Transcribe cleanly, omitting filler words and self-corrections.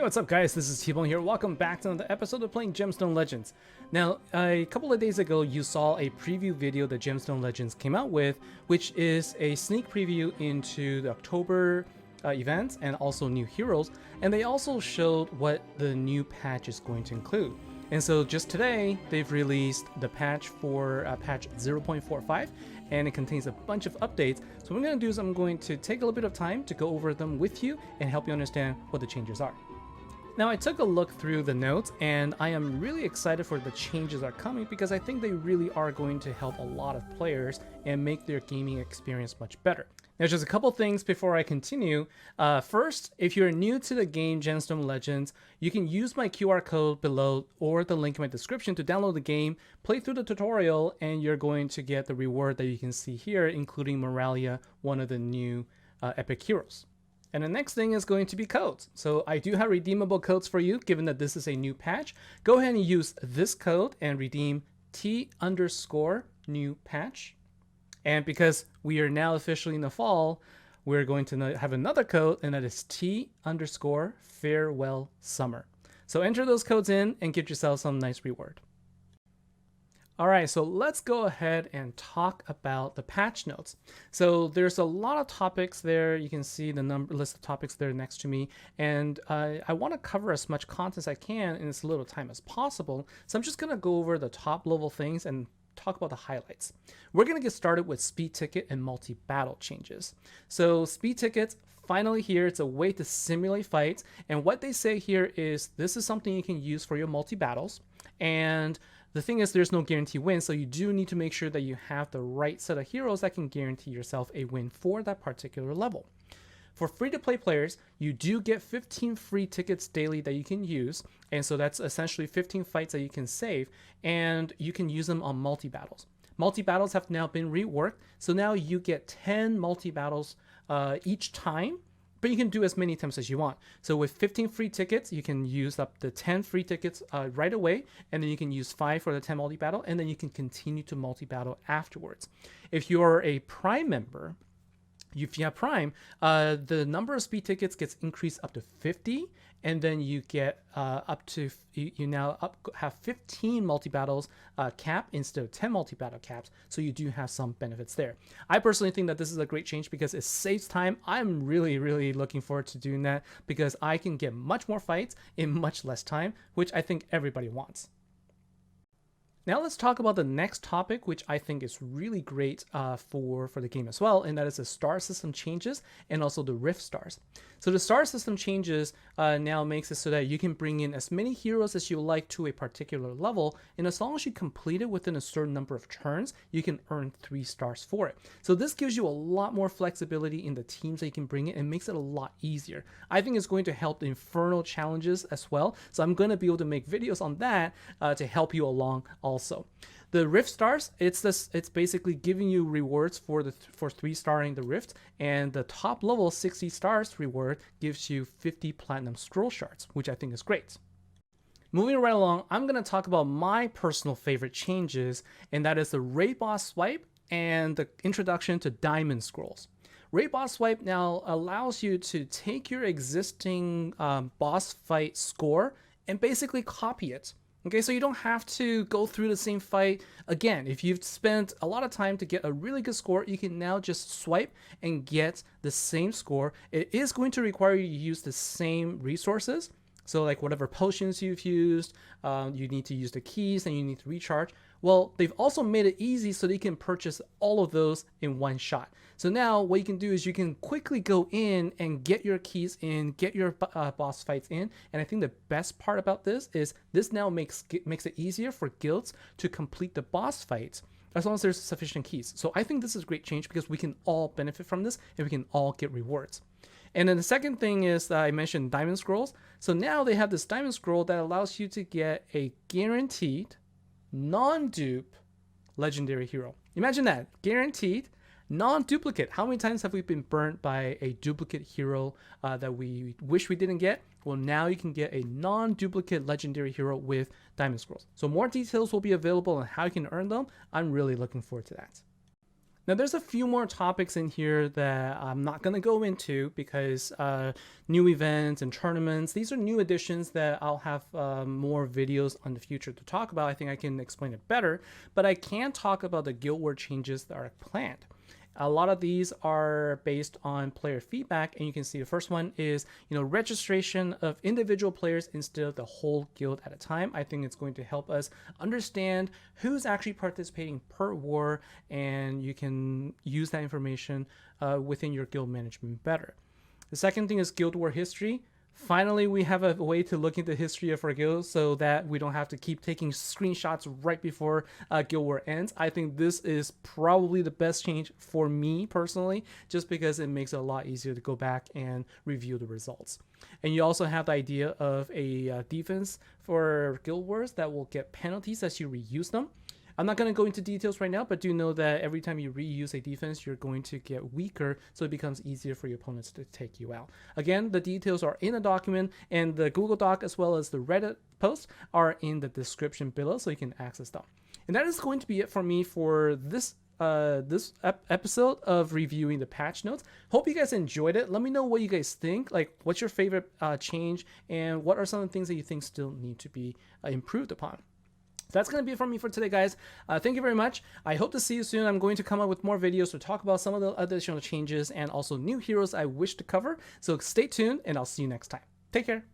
what's up guys, this is T-Bone here. Welcome back to another episode of playing Gemstone Legends. Now, a couple of days ago you saw a preview video that Gemstone Legends came out with, which is a sneak preview into the October events and also new heroes, and they also showed what the new patch is going to include. And so just today, they've released the patch for patch 0.45, and it contains a bunch of updates. So what I'm going to do is I'm going to take a little bit of time to go over them with you and help you understand what the changes are. Now, I took a look through the notes, and I am really excited for the changes that are coming because I think they really are going to help a lot of players and make their gaming experience much better. Now, just a couple things before I continue. First, if you're new to the game Gemstone Legends, you can use my QR code below or the link in my description to download the game, play through the tutorial, and you're going to get the reward that you can see here, including Moralia, one of the new epic heroes. And the next thing is going to be codes. So I do have redeemable codes for you, given that this is a new patch. Go ahead and use this code and redeem T_new patch. And because we are now officially in the fall, we're going to have another code, and that is T_farewell summer. So enter those codes in and get yourself some nice reward. All right, so let's go ahead and talk about the patch notes. So there's a lot of topics there. You can see the list of topics there next to me. And I want to cover as much content as I can in as little time as possible. So I'm just going to go over the top level things and talk about the highlights. We're going to get started with speed ticket and multi-battle changes. So speed tickets, finally here, it's a way to simulate fights. And what they say here is this is something you can use for your multi-battles. And the thing is, there's no guarantee win, so you do need to make sure that you have the right set of heroes that can guarantee yourself a win for that particular level. For free-to-play players, you do get 15 free tickets daily that you can use, and so that's essentially 15 fights that you can save, and you can use them on multi-battles. Multi-battles have now been reworked, so now you get 10 multi-battles each time, but you can do as many times as you want. So with 15 free tickets, you can use up the 10 free tickets right away, and then you can use 5 for the 10 multi-battle, and then you can continue to multi-battle afterwards. If you're a Prime member, if you have Prime, the number of speed tickets gets increased up to 50, and then you get you now have 15 multi-battles cap instead of 10 multi-battle caps, so you do have some benefits there. I personally think that this is a great change because it saves time. I'm really looking forward to doing that because I can get much more fights in much less time, which I think everybody wants. Now let's talk about the next topic, which I think is really great for the game as well, and that is the star system changes and also the rift stars. So the star system changes now makes it so that you can bring in as many heroes as you like to a particular level, and as long as you complete it within a certain number of turns, you can earn 3 stars for it. So this gives you a lot more flexibility in the teams that you can bring in and makes it a lot easier. I think it's going to help the Infernal challenges as well, so I'm going to be able to make videos on that to help you along also. The Rift Stars, it's basically giving you rewards for 3-starring the Rift, and the top level 60 stars reward gives you 50 Platinum Scroll Shards, which I think is great. Moving right along, I'm going to talk about my personal favorite changes, and that is the Raid Boss Swipe and the introduction to Diamond Scrolls. Raid Boss Swipe now allows you to take your existing boss fight score and basically copy it. Okay, so you don't have to go through the same fight again. If you've spent a lot of time to get a really good score, you can now just swipe and get the same score. It is going to require you to use the same resources. So like whatever potions you've used, you need to use the keys and you need to recharge. Well, they've also made it easy so that you can purchase all of those in one shot. So now what you can do is you can quickly go in and get your keys in, get your boss fights in. And I think the best part about this is this now makes it easier for guilds to complete the boss fights as long as there's sufficient keys. So I think this is a great change because we can all benefit from this and we can all get rewards. And then the second thing is that I mentioned Diamond Scrolls. So now they have this Diamond Scroll that allows you to get a guaranteed non-dupe legendary hero. Imagine that, guaranteed non-duplicate. How many times have we been burnt by a duplicate hero that we wish we didn't get? Well, now you can get a non-duplicate legendary hero with Diamond Scrolls. So more details will be available on how you can earn them. I'm really looking forward to that. Now, there's a few more topics in here that I'm not going to go into because new events and tournaments, these are new additions that I'll have more videos on the future to talk about. I think I can explain it better, but I can talk about the guild war changes that are planned. A lot of these are based on player feedback, and you can see the first one is, registration of individual players instead of the whole guild at a time. I think it's going to help us understand who's actually participating per war, and you can use that information within your guild management better. The second thing is guild war history. Finally, we have a way to look into the history of our guild so that we don't have to keep taking screenshots right before guild war ends. I think this is probably the best change for me personally, just because it makes it a lot easier to go back and review the results. And you also have the idea of a defense for guild wars that will get penalties as you reuse them. I'm not going to go into details right now, but do know that every time you reuse a defense, you're going to get weaker, so it becomes easier for your opponents to take you out. Again, the details are in a document, and the Google Doc as well as the Reddit post are in the description below, so you can access them. And that is going to be it for me for this episode of reviewing the patch notes. Hope you guys enjoyed it. Let me know what you guys think. Like, what's your favorite change, and what are some of the things that you think still need to be improved upon? That's going to be it from me for today, guys. Thank you very much. I hope to see you soon. I'm going to come up with more videos to talk about some of the additional changes and also new heroes I wish to cover. So stay tuned, and I'll see you next time. Take care.